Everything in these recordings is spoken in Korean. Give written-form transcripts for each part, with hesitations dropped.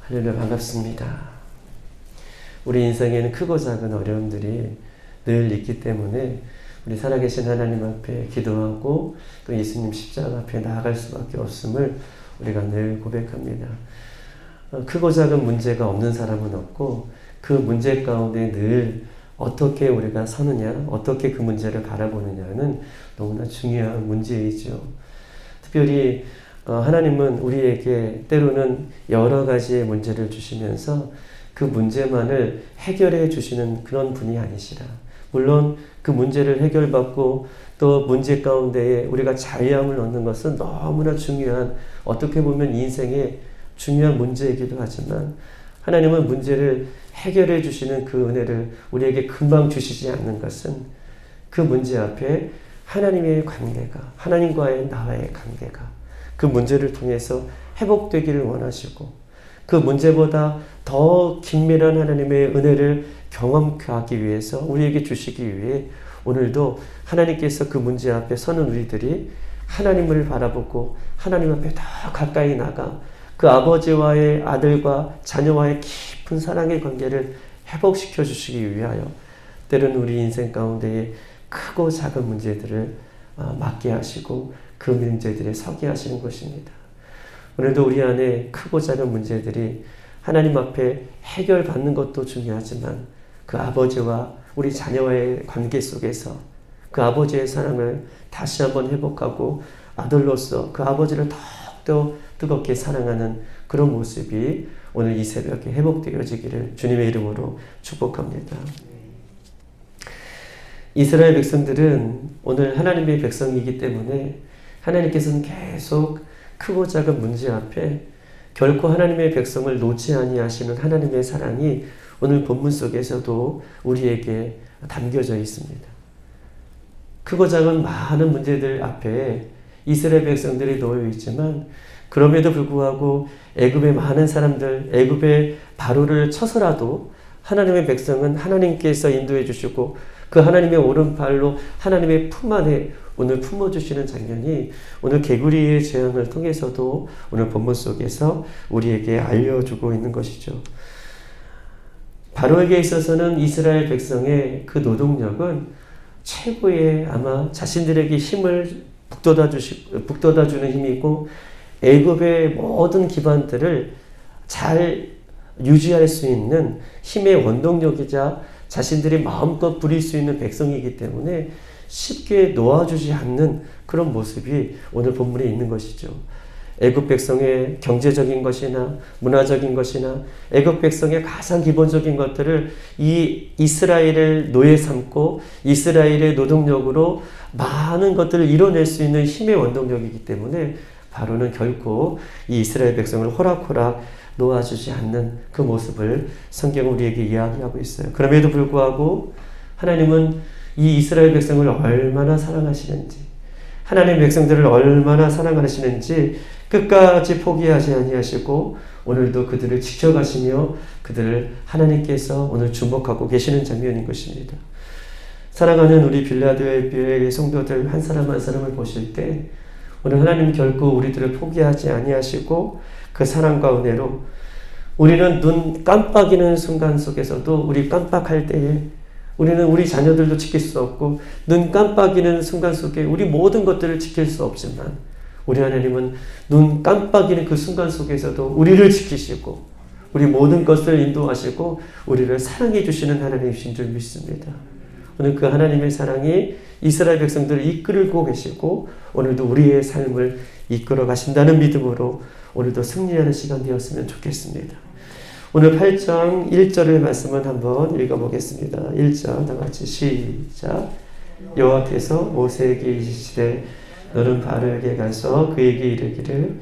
할렐루야, 반갑습니다. 우리 인생에는 크고 작은 어려움들이 늘 있기 때문에 우리 살아계신 하나님 앞에 기도하고 또 예수님 십자가 앞에 나아갈 수밖에 없음을 우리가 늘 고백합니다. 크고 작은 문제가 없는 사람은 없고 그 문제 가운데 늘 어떻게 우리가 서느냐, 어떻게 그 문제를 바라보느냐는 너무나 중요한 문제이죠. 특별히 하나님은 우리에게 때로는 여러 가지의 문제를 주시면서 그 문제만을 해결해 주시는 그런 분이 아니시라. 물론 그 문제를 해결받고 또 문제 가운데에 우리가 자유함을 얻는 것은 너무나 중요한, 어떻게 보면 인생의 중요한 문제이기도 하지만 하나님은 문제를 해결해 주시는 그 은혜를 우리에게 금방 주시지 않는 것은 그 문제 앞에 하나님의 관계가, 하나님과의 나와의 관계가 그 문제를 통해서 회복되기를 원하시고 그 문제보다 더 긴밀한 하나님의 은혜를 경험하기 위해서 우리에게 주시기 위해 오늘도 하나님께서 그 문제 앞에 서는 우리들이 하나님을 바라보고 하나님 앞에 더 가까이 나가 그 아버지와의 아들과 자녀와의 깊은 사랑의 관계를 회복시켜 주시기 위하여 때로는 우리 인생 가운데에 크고 작은 문제들을 맡게 하시고 그 문제들에 서게 하시는 것입니다. 오늘도 우리 안에 크고 작은 문제들이 하나님 앞에 해결받는 것도 중요하지만 그 아버지와 우리 자녀와의 관계 속에서 그 아버지의 사랑을 다시 한번 회복하고 아들로서 그 아버지를 더욱더 뜨겁게 사랑하는 그런 모습이 오늘 이 새벽에 회복되어지기를 주님의 이름으로 축복합니다. 이스라엘 백성들은 오늘 하나님의 백성이기 때문에 하나님께서는 계속 크고 작은 문제 앞에 결코 하나님의 백성을 놓지 아니하시는 하나님의 사랑이 오늘 본문 속에서도 우리에게 담겨져 있습니다. 크고 작은 많은 문제들 앞에 이스라엘 백성들이 놓여 있지만 그럼에도 불구하고 애굽의 많은 사람들, 애굽의 바로를 쳐서라도 하나님의 백성은 하나님께서 인도해 주시고 그 하나님의 오른팔로 하나님의 품 안에 오늘 품어주시는 장면이 오늘 개구리의 재앙을 통해서도 오늘 본문 속에서 우리에게 알려주고 있는 것이죠. 바로에게 있어서는 이스라엘 백성의 그 노동력은 최고의 아마 자신들에게 힘을 북돋아주는 힘이고 애굽의 모든 기반들을 잘 유지할 수 있는 힘의 원동력이자 자신들이 마음껏 부릴 수 있는 백성이기 때문에 쉽게 놓아주지 않는 그런 모습이 오늘 본문에 있는 것이죠. 애굽 백성의 경제적인 것이나 문화적인 것이나 애굽 백성의 가장 기본적인 것들을 이 이스라엘을 노예 삼고 이스라엘의 노동력으로 많은 것들을 이뤄낼 수 있는 힘의 원동력이기 때문에 바로는 결코 이 이스라엘 백성을 호락호락 놓아주지 않는 그 모습을 성경은 우리에게 이야기하고 있어요. 그럼에도 불구하고 하나님은 이 이스라엘 백성을 얼마나 사랑하시는지, 하나님의 백성들을 얼마나 사랑하시는지 끝까지 포기하지 아니하시고 오늘도 그들을 지켜가시며 그들을 하나님께서 오늘 주목하고 계시는 장면인 것입니다. 사랑하는 우리 빌라델피아의 성도들 한 사람 한 사람을 보실 때 오늘 하나님 결코 우리들을 포기하지 아니하시고 그 사랑과 은혜로 우리는 눈 깜빡이는 순간 속에서도 우리 깜빡할 때에 우리는 우리 자녀들도 지킬 수 없고 눈 깜빡이는 순간 속에 우리 모든 것들을 지킬 수 없지만 우리 하나님은 눈 깜빡이는 그 순간 속에서도 우리를 지키시고 우리 모든 것을 인도하시고 우리를 사랑해 주시는 하나님이신 줄 믿습니다. 오늘 그 하나님의 사랑이 이스라엘 백성들을 이끌고 계시고 오늘도 우리의 삶을 이끌어 가신다는 믿음으로 오늘도 승리하는 시간 되었으면 좋겠습니다. 오늘 8장 1절의 말씀을 한번 읽어보겠습니다. 1절 다 같이 시작. 여호와께서 모세에게 이르시되 너는 바로에게 가서 그에게 이르기를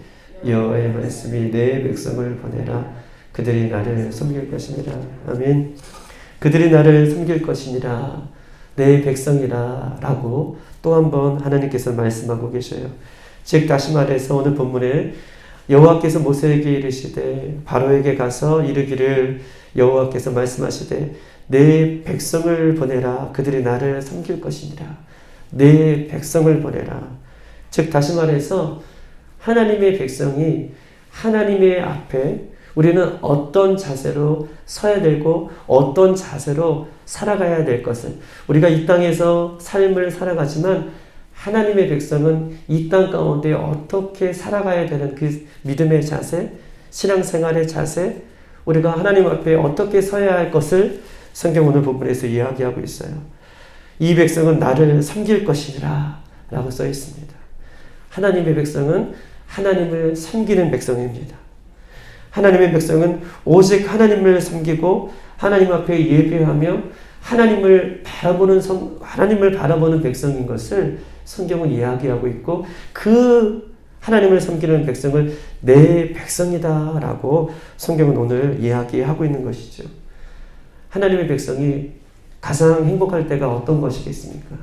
여호와의 말씀이 내 백성을 보내라. 그들이 나를 섬길 것이니라. 아멘. 그들이 나를 섬길 것이니라. 내 백성이라 라고 또 한 번 하나님께서 말씀하고 계셔요. 즉 다시 말해서 오늘 본문에 여호와께서 모세에게 이르시되 바로에게 가서 이르기를 여호와께서 말씀하시되 내 백성을 보내라. 그들이 나를 섬길 것이니라. 내 백성을 보내라. 즉 다시 말해서 하나님의 백성이 하나님의 앞에 우리는 어떤 자세로 서야 되고 어떤 자세로 살아가야 될 것을, 우리가 이 땅에서 삶을 살아가지만 하나님의 백성은 이 땅 가운데 어떻게 살아가야 되는 그 믿음의 자세, 신앙생활의 자세, 우리가 하나님 앞에 어떻게 서야 할 것을 성경 오늘 본문에서 이야기하고 있어요. 이 백성은 나를 섬길 것이니라 라고 써 있습니다. 하나님의 백성은 하나님을 섬기는 백성입니다. 하나님의 백성은 오직 하나님을 섬기고 하나님 앞에 예배하며 하나님을 바라보는 백성인 것을 성경은 이야기하고 있고, 그 하나님을 섬기는 백성을 내 백성이다 라고 성경은 오늘 이야기하고 있는 것이죠. 하나님의 백성이 가장 행복할 때가 어떤 것이겠습니까?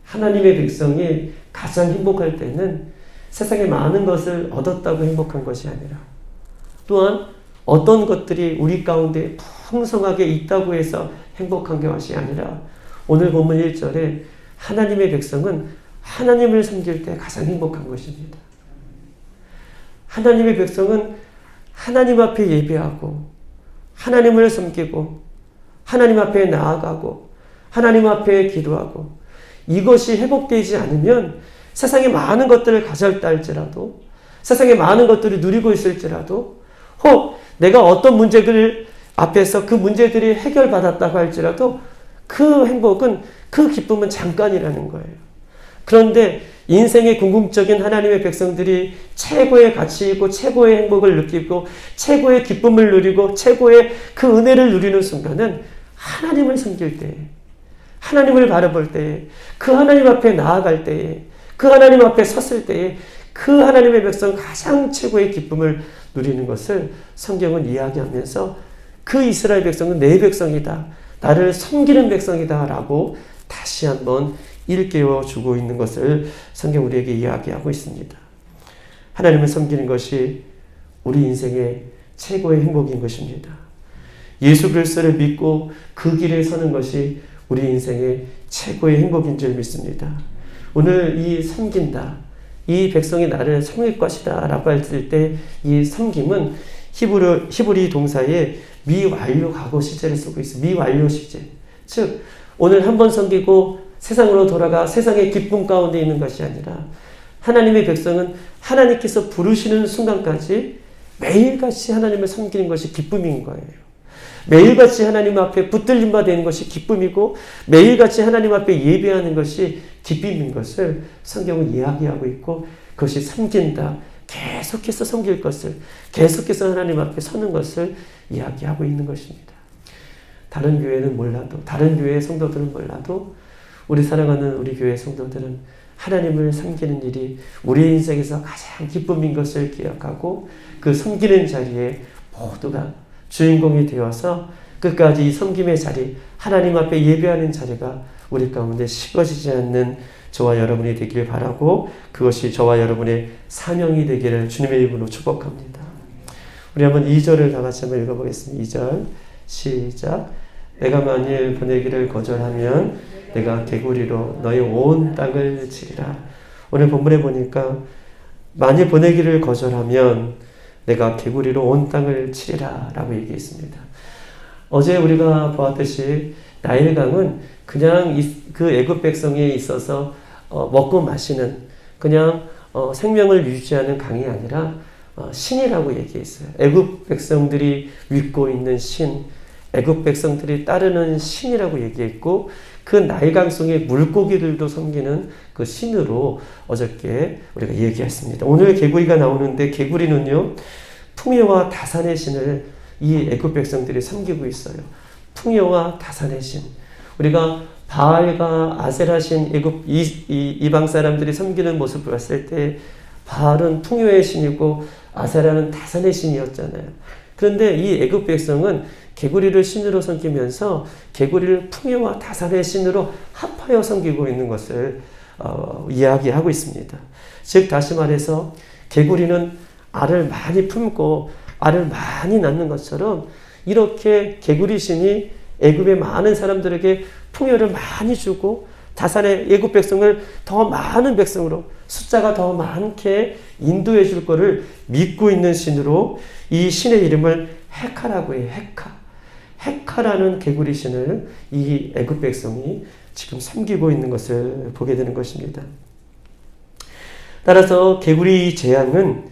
하나님의 백성이 가장 행복할 때는 세상에 많은 것을 얻었다고 행복한 것이 아니라, 또한 어떤 것들이 우리 가운데 풍성하게 있다고 해서 행복한 것이 아니라, 오늘 본문 1절에 하나님의 백성은 하나님을 섬길 때 가장 행복한 것입니다. 하나님의 백성은 하나님 앞에 예배하고 하나님을 섬기고 하나님 앞에 나아가고 하나님 앞에 기도하고, 이것이 회복되지 않으면 세상에 많은 것들을 가졌다 할지라도, 세상에 많은 것들을 누리고 있을지라도, 혹 내가 어떤 문제들 앞에서 그 문제들이 해결받았다고 할지라도 그 행복은, 그 기쁨은 잠깐이라는 거예요. 그런데 인생의 궁극적인 하나님의 백성들이 최고의 가치 있고 최고의 행복을 느끼고 최고의 기쁨을 누리고 최고의 그 은혜를 누리는 순간은 하나님을 섬길 때에, 하나님을 바라볼 때에, 그 하나님 앞에 나아갈 때에, 그 하나님 앞에 섰을 때에 그 하나님의 백성 가장 최고의 기쁨을 누리는 것을 성경은 이야기하면서, 그 이스라엘 백성은 내 백성이다, 나를 섬기는 백성이다 라고 다시 한번 일깨워 주고 있는 것을 성경 우리에게 이야기하고 있습니다. 하나님을 섬기는 것이 우리 인생의 최고의 행복인 것입니다. 예수 그리스도를 믿고 그 길에 서는 것이 우리 인생의 최고의 행복인 줄 믿습니다. 오늘 이 섬긴다, 이 백성이 나를 섬길 것이다 라고 했을 때 이 섬김은 히브리 동사의 미완료 과거 시제를 쓰고 있어요. 미완료 시제. 즉 오늘 한 번 섬기고 세상으로 돌아가 세상의 기쁨 가운데 있는 것이 아니라, 하나님의 백성은 하나님께서 부르시는 순간까지 매일같이 하나님을 섬기는 것이 기쁨인 거예요. 매일같이 하나님 앞에 붙들림 바 되는 것이 기쁨이고, 매일같이 하나님 앞에 예배하는 것이 기쁨인 것을 성경은 이야기하고 있고, 그것이 섬긴다, 계속해서 섬길 것을, 계속해서 하나님 앞에 서는 것을 이야기하고 있는 것입니다. 다른 교회는 몰라도, 다른 교회의 성도들은 몰라도, 우리 사랑하는 우리 교회 성도들은 하나님을 섬기는 일이 우리 인생에서 가장 기쁨인 것을 기억하고, 그 섬기는 자리에 모두가 주인공이 되어서 끝까지 이 섬김의 자리, 하나님 앞에 예배하는 자리가 우리 가운데 식어지지 않는 저와 여러분이 되기를 바라고, 그것이 저와 여러분의 사명이 되기를 주님의 이름으로 축복합니다. 우리 한번 2절을 다 같이 한번 읽어보겠습니다. 2절 시작. 내가 만일 보내기를 거절하면 내가 개구리로 너희 온 땅을 치리라. 오늘 본문에 보니까 만일 보내기를 거절하면 내가 개구리로 온 땅을 치리라 라고 얘기했습니다. 어제 우리가 보았듯이 나일강은 그냥 그 애굽 백성에 있어서 먹고 마시는, 그냥 생명을 유지하는 강이 아니라 신이라고 얘기했어요. 애굽 백성들이 믿고 있는 신, 애굽 백성들이 따르는 신이라고 얘기했고, 그 나일강성의 물고기들도 섬기는 그 신으로 어저께 우리가 얘기했습니다. 오늘 개구리가 나오는데, 개구리는요 풍요와 다산의 신을 이 애굽 백성들이 섬기고 있어요. 풍요와 다산의 신, 우리가 바알과 아세라 신, 애굽 이방 사람들이 섬기는 모습을 봤을 때 바알은 풍요의 신이고 아세라는 다산의 신이었잖아요. 그런데 이 애굽 백성은 개구리를 신으로 섬기면서 개구리를 풍요와 다산의 신으로 합하여 섬기고 있는 것을 이야기하고 있습니다. 즉 다시 말해서 개구리는 알을 많이 품고 알을 많이 낳는 것처럼, 이렇게 개구리 신이 애굽의 많은 사람들에게 풍요를 많이 주고 다산의 애굽 백성을 더 많은 백성으로 숫자가 더 많게 인도해 줄 거를 믿고 있는 신으로 이 신의 이름을 헤카라고 해요. 헤카라는 개구리 신을 이 애굽 백성이 지금 섬기고 있는 것을 보게 되는 것입니다. 따라서 개구리 재앙은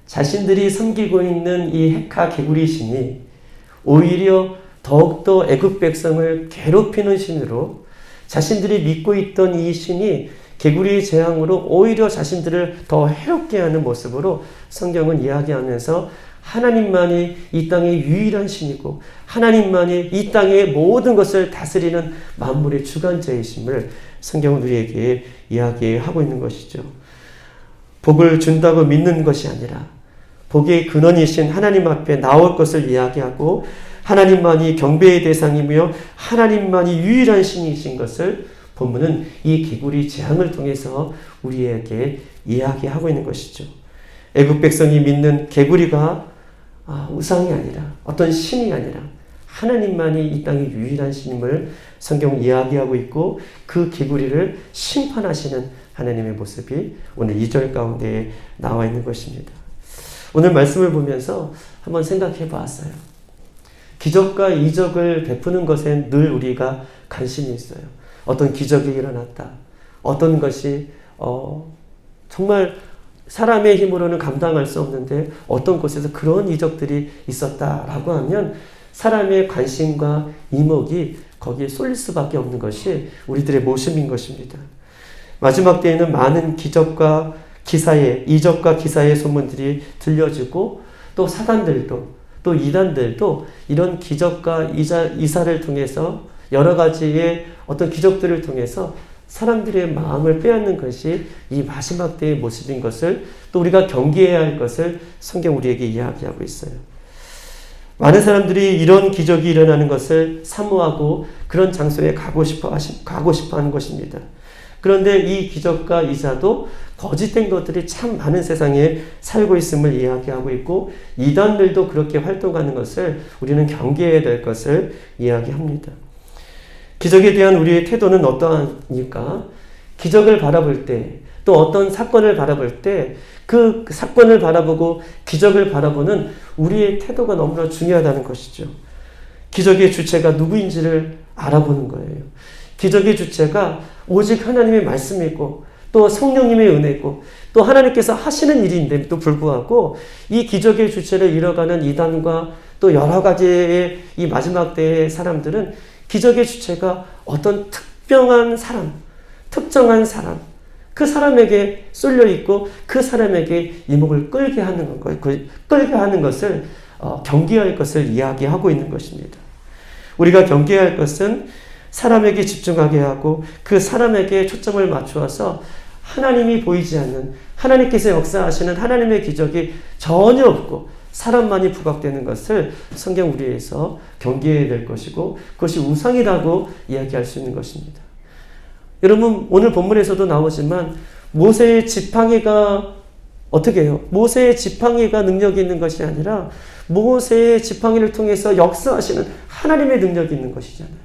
자신들이 섬기고 있는 이 헤카 개구리 신이 오히려 더욱더 애굽 백성을 괴롭히는 신으로 자신들이 믿고 있던 이 신이 개구리 재앙으로 오히려 자신들을 더 해롭게 하는 모습으로 성경은 이야기하면서 하나님만이 이 땅의 유일한 신이고 하나님만이 이 땅의 모든 것을 다스리는 만물의 주관자이심을 성경은 우리에게 이야기하고 있는 것이죠. 복을 준다고 믿는 것이 아니라 복의 근원이신 하나님 앞에 나올 것을 이야기하고 하나님만이 경배의 대상이며 하나님만이 유일한 신이신 것을 본문은 이 개구리 재앙을 통해서 우리에게 이야기하고 있는 것이죠. 애굽 백성이 믿는 개구리가 우상이 아니라 어떤 신이 아니라 하나님만이 이 땅의 유일한 신임을 성경은 이야기하고 있고 그 개구리를 심판하시는 하나님의 모습이 오늘 2절 가운데 나와 있는 것입니다. 오늘 말씀을 보면서 한번 생각해 보았어요. 기적과 이적을 베푸는 것에 늘 우리가 관심이 있어요. 어떤 기적이 일어났다. 어떤 것이 정말 사람의 힘으로는 감당할 수 없는데 어떤 곳에서 그런 이적들이 있었다라고 하면 사람의 관심과 이목이 거기에 쏠릴 수밖에 없는 것이 우리들의 모습인 것입니다. 마지막 때에는 많은 기적과 기사의 이적과 기사의 소문들이 들려지고 또 사단들도 또 이단들도 이런 기적과 이사를 통해서 여러 가지의 어떤 기적들을 통해서 사람들의 마음을 빼앗는 것이 이 마지막 때의 모습인 것을 또 우리가 경계해야 할 것을 성경 우리에게 이야기하고 있어요. 많은 사람들이 이런 기적이 일어나는 것을 사모하고 그런 장소에 가고 싶어 하는 것입니다. 그런데 이 기적과 이사도 거짓된 것들이 참 많은 세상에 살고 있음을 이야기하고 있고 이단들도 그렇게 활동하는 것을 우리는 경계해야 될 것을 이야기합니다. 기적에 대한 우리의 태도는 어떠하니까? 기적을 바라볼 때, 또 어떤 사건을 바라볼 때, 그 사건을 바라보고 기적을 바라보는 우리의 태도가 너무나 중요하다는 것이죠. 기적의 주체가 누구인지를 알아보는 거예요. 기적의 주체가 오직 하나님의 말씀이고, 또 성령님의 은혜고, 또 하나님께서 하시는 일인데도 불구하고, 이 기적의 주체를 잃어가는 이단과 또 여러 가지의 이 마지막 때의 사람들은 기적의 주체가 어떤 특정한 사람, 그 사람에게 쏠려 있고 그 사람에게 이목을 끌게 하는 것을 경계할 것을 이야기하고 있는 것입니다. 우리가 경계할 것은 사람에게 집중하게 하고 그 사람에게 초점을 맞추어서 하나님이 보이지 않는 하나님께서 역사하시는 하나님의 기적이 전혀 없고 사람만이 부각되는 것을 성경 우리에서 경계해야 될 것이고 그것이 우상이라고 이야기할 수 있는 것입니다. 여러분 오늘 본문에서도 나오지만 모세의 지팡이가 어떻게 해요? 모세의 지팡이가 능력이 있는 것이 아니라 모세의 지팡이를 통해서 역사하시는 하나님의 능력이 있는 것이잖아요.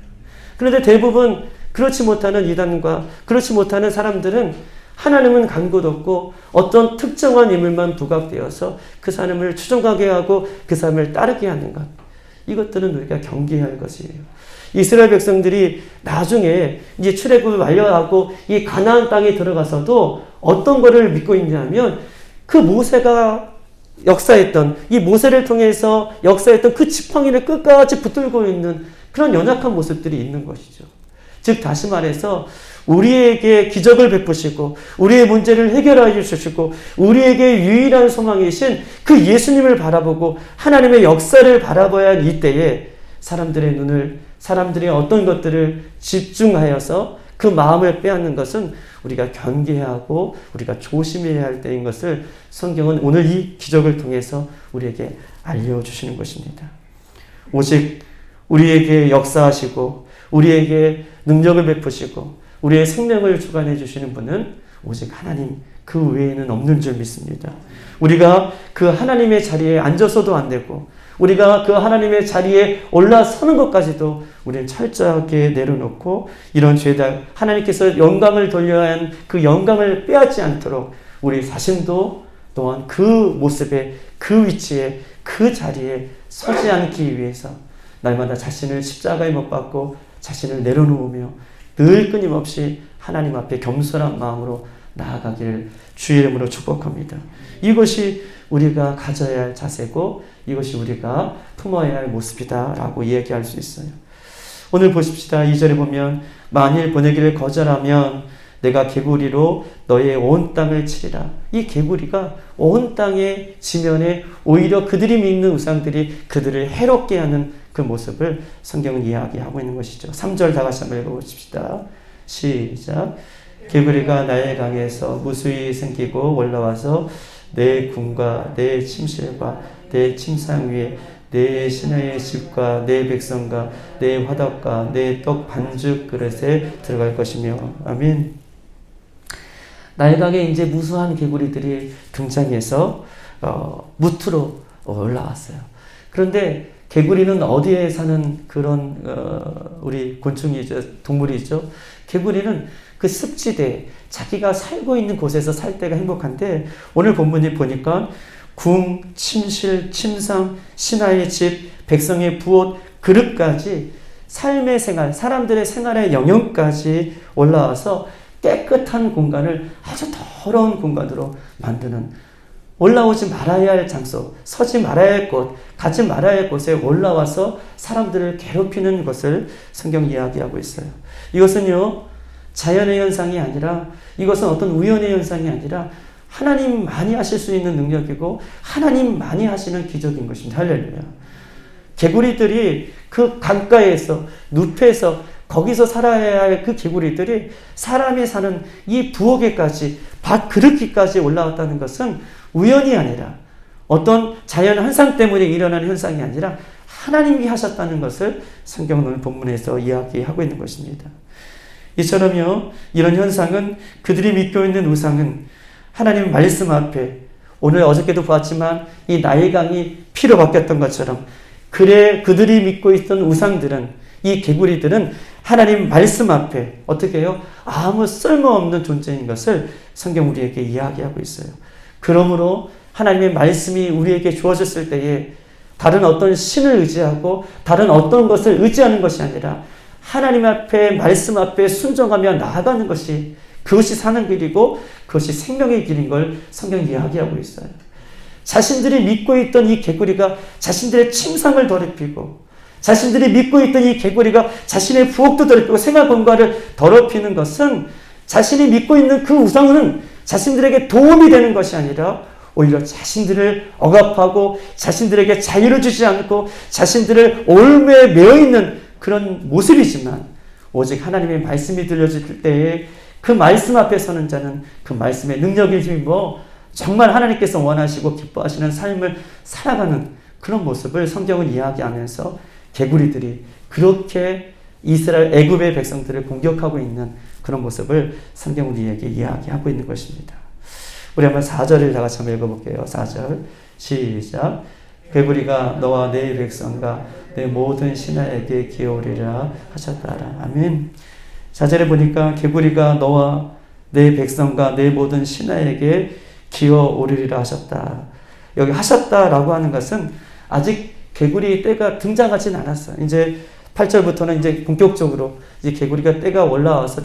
그런데 대부분 그렇지 못하는 이단과 그렇지 못하는 사람들은 하나님은 간 곳 없고 어떤 특정한 인물만 부각되어서 그 사람을 추종하게 하고 그 사람을 따르게 하는 것. 이것들은 우리가 경계해야 할 것이에요. 이스라엘 백성들이 나중에 이제 출애굽을 완료하고 이 가나안 땅에 들어가서도 어떤 것을 믿고 있냐면 그 모세가 역사했던 이 모세를 통해서 역사했던 그 지팡이를 끝까지 붙들고 있는 그런 연약한 모습들이 있는 것이죠. 즉 다시 말해서 우리에게 기적을 베푸시고 우리의 문제를 해결하여 주시고 우리에게 유일한 소망이신 그 예수님을 바라보고 하나님의 역사를 바라봐야 할 이때에 사람들의 눈을 사람들의 어떤 것들을 집중하여서 그 마음을 빼앗는 것은 우리가 경계해야 하고 우리가 조심해야 할 때인 것을 성경은 오늘 이 기적을 통해서 우리에게 알려주시는 것입니다. 오직 우리에게 역사하시고 우리에게 능력을 베푸시고 우리의 생명을 주관해 주시는 분은 오직 하나님 그 외에는 없는 줄 믿습니다. 우리가 그 하나님의 자리에 앉아서도 안 되고 우리가 그 하나님의 자리에 올라서는 것까지도 우리는 철저하게 내려놓고 이런 죄다 하나님께서 영광을 돌려야 하는 그 영광을 빼앗지 않도록 우리 자신도 또한 그 모습에 그 위치에 그 자리에 서지 않기 위해서 날마다 자신을 십자가에 못 박고 자신을 내려놓으며 늘 끊임없이 하나님 앞에 겸손한 마음으로 나아가기를 주의 이름으로 축복합니다. 이것이 우리가 가져야 할 자세고 이것이 우리가 품어야 할 모습이다 라고 이야기할 수 있어요. 오늘 보십시다. 2절에 보면 만일 보내기를 거절하면 내가 개구리로 너의 온 땅을 치리라. 이 개구리가 온 땅의 지면에 오히려 그들이 믿는 우상들이 그들을 해롭게 하는 그 모습을 성경은 이야기하고 있는 것이죠. 3절 다 같이 한번 읽어보십시다. 시작. 개구리가 나의 강에서 무수히 생기고 올라와서 내 궁과 내 침실과 내 침상 위에 내 신하의 집과 내 백성과 내 화덕과 내 떡 반죽 그릇에 들어갈 것이며. 아멘. 나일강에 이제 무수한 개구리들이 등장해서 무트로 올라왔어요. 그런데 개구리는 어디에 사는 그런 우리 곤충이죠, 동물이죠. 개구리는 그 습지대, 자기가 살고 있는 곳에서 살 때가 행복한데 오늘 본문에 보니까 궁, 침실, 침상, 신하의 집, 백성의 부옷, 그릇까지 삶의 생활, 사람들의 생활의 영역까지 올라와서 깨끗한 공간을 아주 더러운 공간으로 만드는, 올라오지 말아야 할 장소, 서지 말아야 할 곳, 가지 말아야 할 곳에 올라와서 사람들을 괴롭히는 것을 성경 이야기하고 있어요. 이것은요, 자연의 현상이 아니라, 이것은 어떤 우연의 현상이 아니라 하나님만이 하실 수 있는 능력이고 하나님만이 하시는 기적인 것입니다. 할렐루야. 개구리들이 그 강가에서, 늪에서, 거기서 살아야 할 그 개구리들이 사람이 사는 이 부엌에까지, 밥 그릇기까지 올라왔다는 것은 우연이 아니라 어떤 자연 현상 때문에 일어나는 현상이 아니라 하나님이 하셨다는 것을 성경은 오늘 본문에서 이야기하고 있는 것입니다. 이처럼요, 이런 현상은, 그들이 믿고 있는 우상은 하나님 말씀 앞에, 오늘 어저께도 보았지만 이 나일강이 피로 바뀌었던 것처럼, 그래 그들이 믿고 있던 우상들은, 이 개구리들은 하나님 말씀 앞에 어떻게 해요? 아무 쓸모없는 존재인 것을 성경 우리에게 이야기하고 있어요. 그러므로 하나님의 말씀이 우리에게 주어졌을 때에 다른 어떤 신을 의지하고 다른 어떤 것을 의지하는 것이 아니라 하나님 앞에, 말씀 앞에 순종하며 나아가는 것이, 그것이 사는 길이고 그것이 생명의 길인 걸 성경이 이야기하고 있어요. 자신들이 믿고 있던 이 개구리가 자신들의 침상을 더럽히고, 자신들이 믿고 있던 이 개구리가 자신의 부엌도 더럽히고 생활 공간을 더럽히는 것은, 자신이 믿고 있는 그 우상은 자신들에게 도움이 되는 것이 아니라 오히려 자신들을 억압하고 자신들에게 자유를 주지 않고 자신들을 올무에 매어 있는 그런 모습이지만, 오직 하나님의 말씀이 들려질 때에 그 말씀 앞에 서는 자는 그 말씀의 능력을 힘입어 정말 하나님께서 원하시고 기뻐하시는 삶을 살아가는 그런 모습을 성경은 이야기하면서 개구리들이 그렇게 이스라엘, 애굽의 백성들을 공격하고 있는 그런 모습을 성경은 우리에게 이야기하고 있는 것입니다. 우리 한번 4절을 다 같이 한번 읽어볼게요. 4절 시작. 개구리가 너와 내 백성과 내 모든 신하에게 기어오리라 하셨다라. 아멘. 4절에 보니까 개구리가 너와 내 백성과 내 모든 신하에게 기어오르리라 하셨다. 여기 하셨다라고 하는 것은 아직 개구리 때가 등장하진 않았어요. 이제 8절부터는 이제 본격적으로 이제 개구리가 때가 올라와서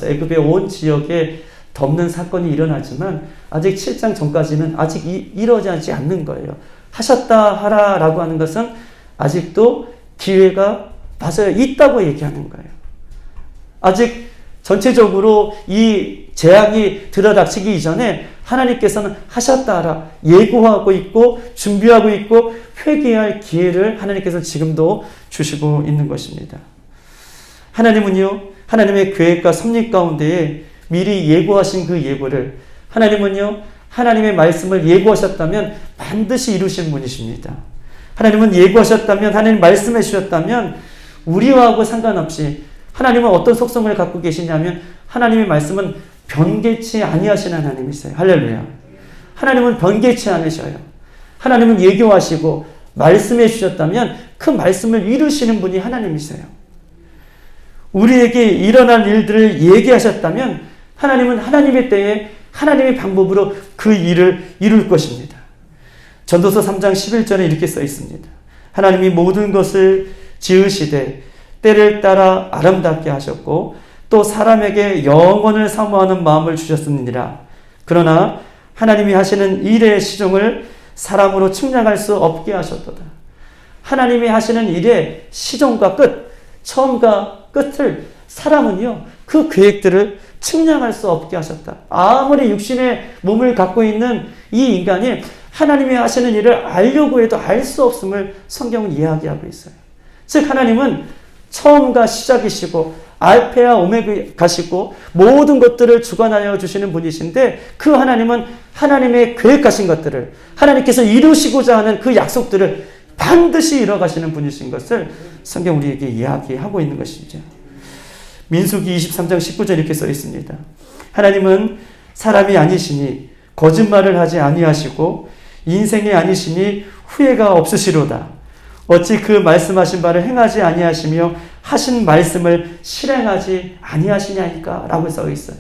애굽의 온 지역에 덮는 사건이 일어나지만 아직 7장 전까지는 아직 이루어지지 않는 거예요. 하셨다 하라라고 하는 것은 아직도 기회가 맞아요. 있다고 얘기하는 거예요. 아직 전체적으로 이 재앙이 들어닥치기 이전에 하나님께서는 하셨다 하라 예고하고 있고 준비하고 있고 회개할 기회를 하나님께서 지금도 주시고 있는 것입니다. 하나님은요, 하나님의 계획과 섭리 가운데에 미리 예고하신 그 예고를, 하나님은요, 하나님의 말씀을 예고하셨다면 반드시 이루신 분이십니다. 하나님은 예고하셨다면, 하나님 말씀해 주셨다면 우리와하고 상관없이, 하나님은 어떤 속성을 갖고 계시냐면 하나님의 말씀은 변개치 아니하시는 하나님이세요. 할렐루야. 하나님은 변개치 않으셔요. 하나님은 예교하시고 말씀해 주셨다면 그 말씀을 이루시는 분이 하나님이세요. 우리에게 일어날 일들을 얘기하셨다면 하나님은 하나님의 때에 하나님의 방법으로 그 일을 이룰 것입니다. 전도서 3장 11절에 이렇게 써 있습니다. 하나님이 모든 것을 지으시되 때를 따라 아름답게 하셨고 또 사람에게 영원을 사모하는 마음을 주셨느니라. 그러나 하나님이 하시는 일의 시종을 사람으로 측량할 수 없게 하셨도다. 하나님이 하시는 일의 시종과 끝, 처음과 끝을 사람은요, 그 계획들을 측량할 수 없게 하셨다. 아무리 육신의 몸을 갖고 있는 이 인간이 하나님이 하시는 일을 알려고 해도 알 수 없음을 성경은 이야기하고 있어요. 즉 하나님은 처음과 시작이시고 알파와 오메가시고 모든 것들을 주관하여 주시는 분이신데 그 하나님은 하나님의 계획하신 것들을 하나님께서 이루시고자 하는 그 약속들을 반드시 이뤄가시는 분이신 것을 성경 우리에게 이야기하고 있는 것이죠. 민수기 23장 19절 이렇게 써 있습니다. 하나님은 사람이 아니시니 거짓말을 하지 아니하시고 인생이 아니시니 후회가 없으시로다. 어찌 그 말씀하신 바를 행하지 아니하시며 하신 말씀을 실행하지 아니하시냐니까 라고 써 있어요.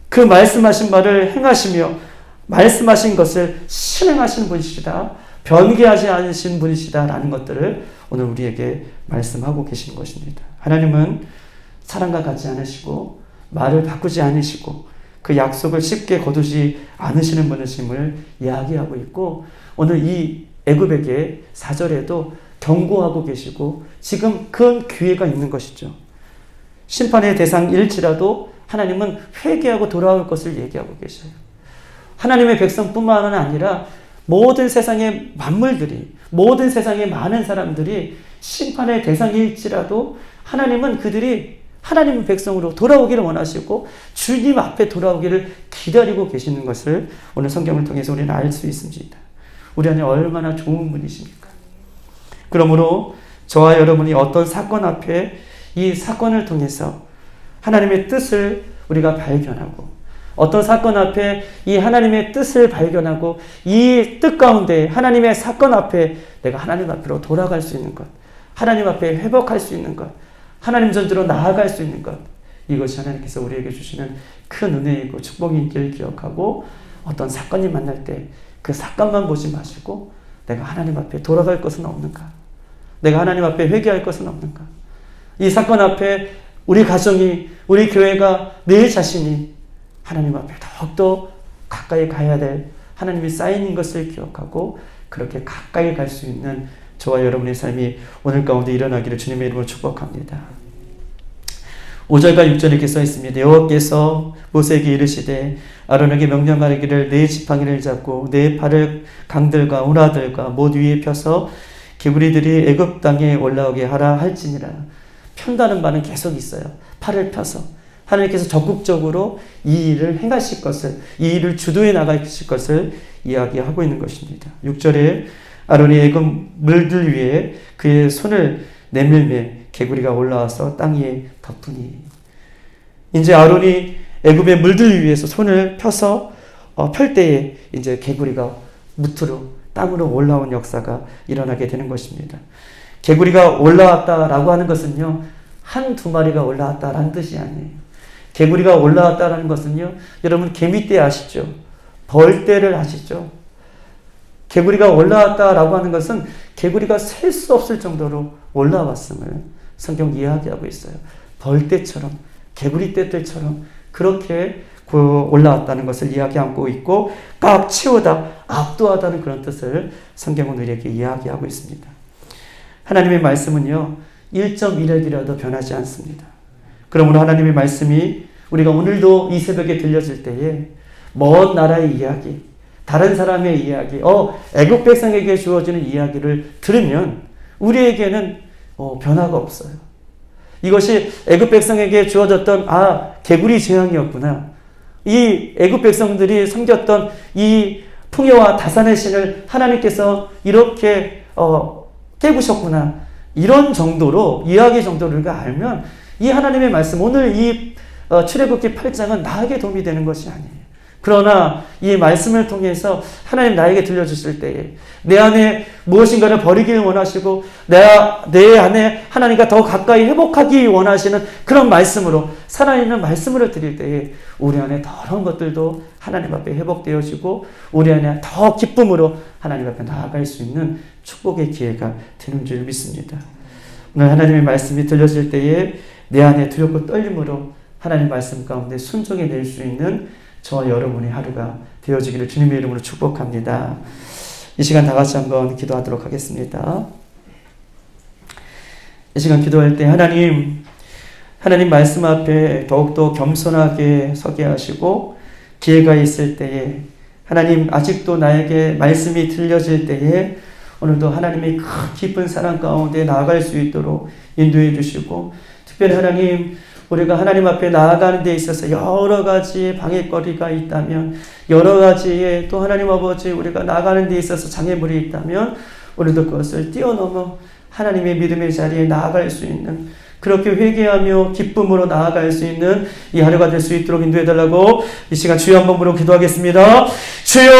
그 말씀하신 바를 행하시며 말씀하신 것을 실행하시는 분이시다. 변개하지 않으신 분이시다 라는 것들을 오늘 우리에게 말씀하고 계신 것입니다. 하나님은 사람과 같지 않으시고 말을 바꾸지 않으시고 그 약속을 쉽게 거두지 않으시는 분이심을 이야기하고 있고 오늘 이 애굽에게 4절에도 경고하고 계시고 지금 큰 기회가 있는 것이죠. 심판의 대상일지라도 하나님은 회개하고 돌아올 것을 얘기하고 계셔요. 하나님의 백성뿐만 아니라 모든 세상의 만물들이 모든 세상의 많은 사람들이 심판의 대상일지라도 하나님은 그들이 하나님의 백성으로 돌아오기를 원하시고 주님 앞에 돌아오기를 기다리고 계시는 것을 오늘 성경을 통해서 우리는 알 수 있습니다. 우리 안에 얼마나 좋은 분이십니까? 그러므로 저와 여러분이 어떤 사건 앞에 이 사건을 통해서 하나님의 뜻을 우리가 발견하고 어떤 사건 앞에 이 하나님의 뜻을 발견하고 이 뜻 가운데 하나님의 사건 앞에 내가 하나님 앞으로 돌아갈 수 있는 것, 하나님 앞에 회복할 수 있는 것, 하나님 전주로 나아갈 수 있는 것, 이것이 하나님께서 우리에게 주시는 큰 은혜이고 축복인 길 기억하고 어떤 사건이 만날 때 그 사건만 보지 마시고 내가 하나님 앞에 돌아갈 것은 없는가? 내가 하나님 앞에 회개할 것은 없는가? 이 사건 앞에 우리 가정이, 우리 교회가, 내 자신이 하나님 앞에 더욱더 가까이 가야 될 하나님이 쌓인 것을 기억하고 그렇게 가까이 갈 수 있는 저와 여러분의 삶이 오늘 가운데 일어나기를 주님의 이름으로 축복합니다. 5절과 6절에 이렇게 써 있습니다. 여호와께서 모세에게 이르시되 아론에게 명령하기를 네 지팡이를 잡고 네 팔을 강들과 운하들과 못 위에 펴서 개구리들이 애굽 땅에 올라오게 하라 할지니라. 편다는 말은 계속 있어요. 팔을 펴서 하나님께서 적극적으로 이 일을 행하실 것을, 이 일을 주도해 나가실 것을 이야기하고 있는 것입니다. 6절에 아론이 애굽 물들 위에 그의 손을 내밀매 개구리가 올라와서 땅 위에 덮으니. 이제 아론이 애굽의 물들 위에서 손을 펴서 펼 때에 이제 개구리가 무트로 땅으로 올라온 역사가 일어나게 되는 것입니다. 개구리가 올라왔다라고 하는 것은요, 한두 마리가 올라왔다라는 뜻이 아니에요. 개구리가 올라왔다라는 것은요, 여러분 개미떼 아시죠? 벌떼를 아시죠? 개구리가 올라왔다라고 하는 것은 개구리가 셀 수 없을 정도로 올라왔음을 성경 이야기하고 있어요. 벌떼처럼, 개구리떼들처럼 그렇게 올라왔다는 것을 이야기하고 있고 꽉 채우다, 압도하다는 그런 뜻을 성경은 우리에게 이야기하고 있습니다. 하나님의 말씀은요, 1.1핵이라도 변하지 않습니다. 그러므로 하나님의 말씀이 우리가 오늘도 이 새벽에 들려질 때에 먼 나라의 이야기, 다른 사람의 이야기, 애국 백성에게 주어지는 이야기를 들으면 우리에게는 변화가 없어요. 이것이 애국 백성에게 주어졌던 개구리 재앙이었구나. 이 애국 백성들이 섬겼던 이 풍요와 다산의 신을 하나님께서 이렇게 깨부셨구나. 이런 정도로 이야기 정도를 우리가 알면 이 하나님의 말씀, 오늘 이 출애굽기 8장은 나에게 도움이 되는 것이 아니에요. 그러나 이 말씀을 통해서 하나님 나에게 들려주실 때에 내 안에 무엇인가를 버리기를 원하시고 내 안에 하나님과 더 가까이 회복하기 원하시는 그런 말씀으로 살아있는 말씀으로 드릴 때에 우리 안에 더러운 것들도 하나님 앞에 회복되어지고 우리 안에 더 기쁨으로 하나님 앞에 나아갈 수 있는 축복의 기회가 되는 줄 믿습니다. 오늘 하나님의 말씀이 들려질 때에 내 안에 두렵고 떨림으로 하나님 말씀 가운데 순종해낼 수 있는 저와 여러분의 하루가 되어지기를 주님의 이름으로 축복합니다. 이 시간 다 같이 한번 기도하도록 하겠습니다. 이 시간 기도할 때 하나님 말씀 앞에 더욱더 겸손하게 서게 하시고 기회가 있을 때에 하나님 아직도 나에게 말씀이 들려질 때에 오늘도 하나님의 큰 깊은 사랑 가운데 나아갈 수 있도록 인도해 주시고 특별히 하나님 우리가 하나님 앞에 나아가는 데 있어서 여러 가지 방해거리가 있다면 여러 가지의 또 하나님 아버지 우리가 나아가는 데 있어서 장애물이 있다면 오늘도 그것을 뛰어넘어 하나님의 믿음의 자리에 나아갈 수 있는 그렇게 회개하며 기쁨으로 나아갈 수 있는 이 하루가 될 수 있도록 인도해달라고 이 시간 주여 한번 부르고 기도하겠습니다. 주여